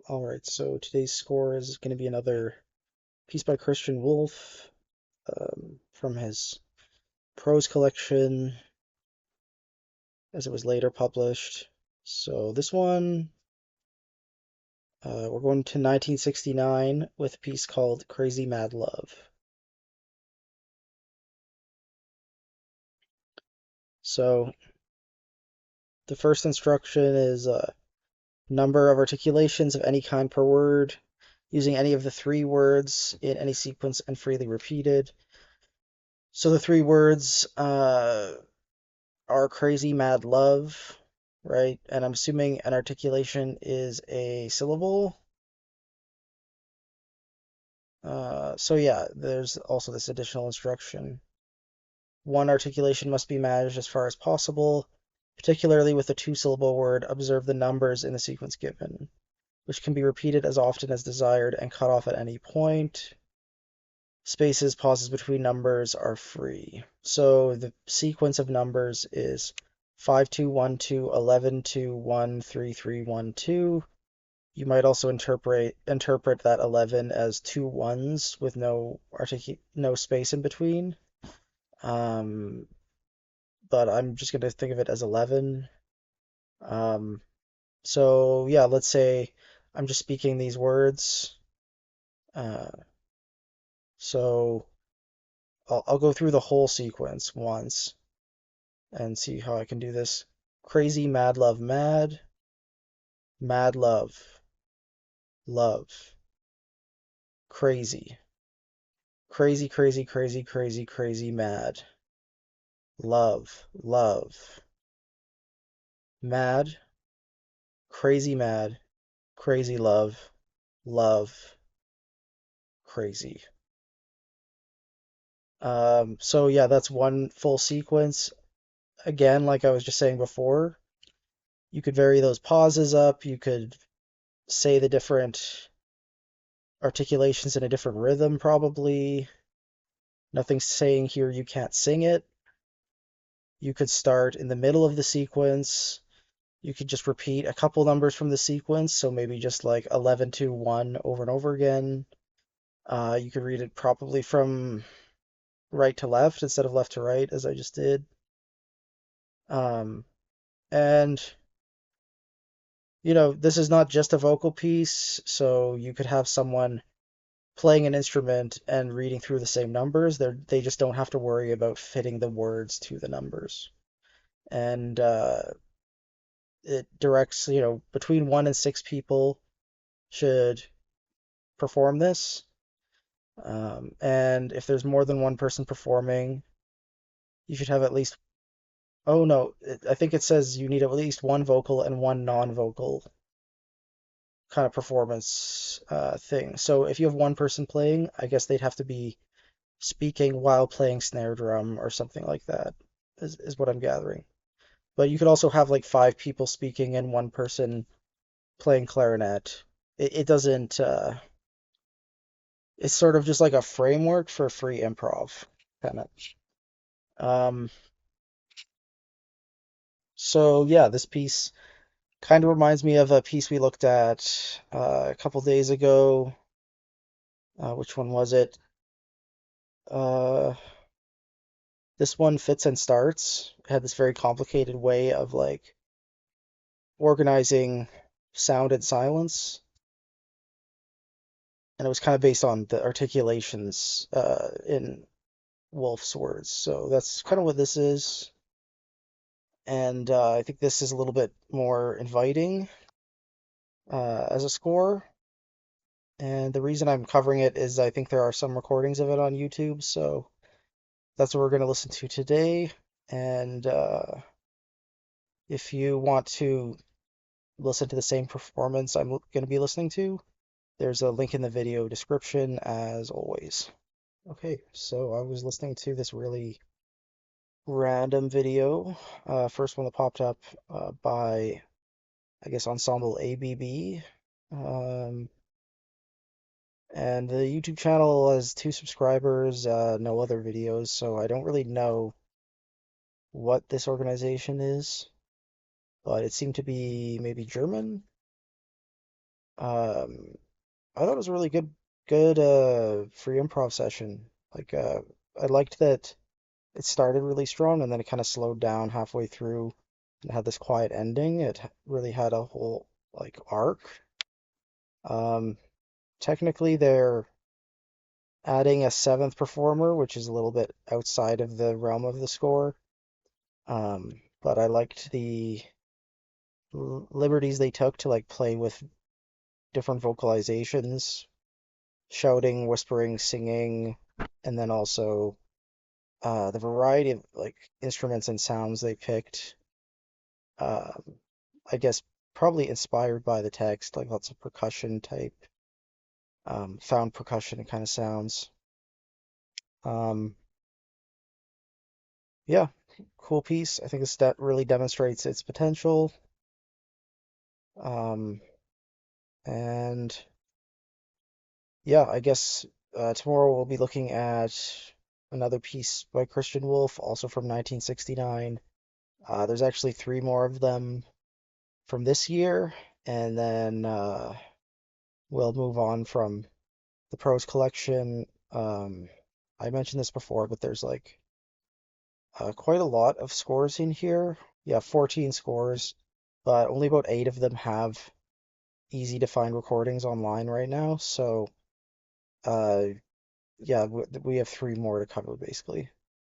Alright, so today's score is going to be another piece by Christian Wolff from his prose collection as it was later published. So this one, we're going to 1969 with a piece called Crazy Mad Love. So the first instruction is number of articulations of any kind per word, using any of the three words in any sequence and freely repeated. So the three words are crazy mad love, right? And I'm assuming an articulation is a syllable. So yeah, there's also this additional instruction. One articulation must be managed as far as possible, particularly with a two-syllable word. Observe the numbers in the sequence given, which can be repeated as often as desired and cut off at any point. Spaces, pauses between numbers are free. So the sequence of numbers is 5212, 11 2 1 3 3 1 2. You might also interpret that 11 as two ones with no space in between. Um, but I'm just gonna think of it as 11. Um, so yeah, let's say I'm just speaking these words. Uh, so I'll go through the whole sequence once and see how I can do this. Crazy, mad, love, mad, mad, love, love, crazy, crazy, crazy, crazy, crazy, crazy, mad, love, love, mad, crazy, mad, crazy, love, love, crazy. So yeah, that's one full sequence. Again, like I was just saying before, you could vary those pauses up, you could say the different articulations in a different rhythm, probably. Nothing's saying here you can't sing it. You could start in the middle of the sequence. You could just repeat a couple numbers from the sequence, so maybe just like 11 2 1 over and over again. You could read it probably from right to left instead of left to right, as I just did. Um, and this is not just a vocal piece, so you could have someone playing an instrument and reading through the same numbers. They just don't have to worry about fitting the words to the numbers. And it directs, between 1 and 6 people should perform this. And if there's more than one person performing, you should have at least, oh no, I think it says you need at least one vocal and one non-vocal kind of performance thing. So if you have one person playing, I guess they'd have to be speaking while playing snare drum or something like that, is what I'm gathering. But you could also have like 5 people speaking and one person playing clarinet. It doesn't, it's sort of just like a framework for free improv, kind of. Um, so yeah, this piece kind of reminds me of a piece we looked at a couple days ago. Which one was it? Uh, this one, Fits and Starts, had this very complicated way of like organizing sound and silence, and it was kind of based on the articulations in Wolff's words. So that's kind of what this is. And I think this is a little bit more inviting as a score. And the reason I'm covering it is I think there are some recordings of it on YouTube, so that's what we're going to listen to today. And if you want to listen to the same performance I'm going to be listening to, there's a link in the video description as always. Okay, so I was listening to this really random video. First one that popped up by, I guess, Ensemble ABB. Um, and the YouTube channel has 2 subscribers, no other videos, so I don't really know what this organization is, but it seemed to be maybe German. Um, I thought it was a really good free improv session. Like I liked that it started really strong and then it kind of slowed down halfway through and had this quiet ending. Really had a whole like arc. Um, Technically they're adding a seventh performer, which is a little bit outside of the realm of the score. But I liked the liberties they took to like play with different vocalizations, shouting, whispering, singing, and then also the variety of like instruments and sounds they picked. Um, I guess probably inspired by the text, like lots of percussion type, found percussion kind of sounds. Um, yeah, cool piece. I think that really demonstrates its potential. Um, and yeah, I guess tomorrow we'll be looking at another piece by Christian Wolff, also from 1969. There's actually three more of them from this year, and then we'll move on from the prose collection. I mentioned this before, but there's like quite a lot of scores in here. Yeah, 14 scores, but only about eight of them have easy to find recordings online right now. So, uh, yeah, we have three more to cover basically.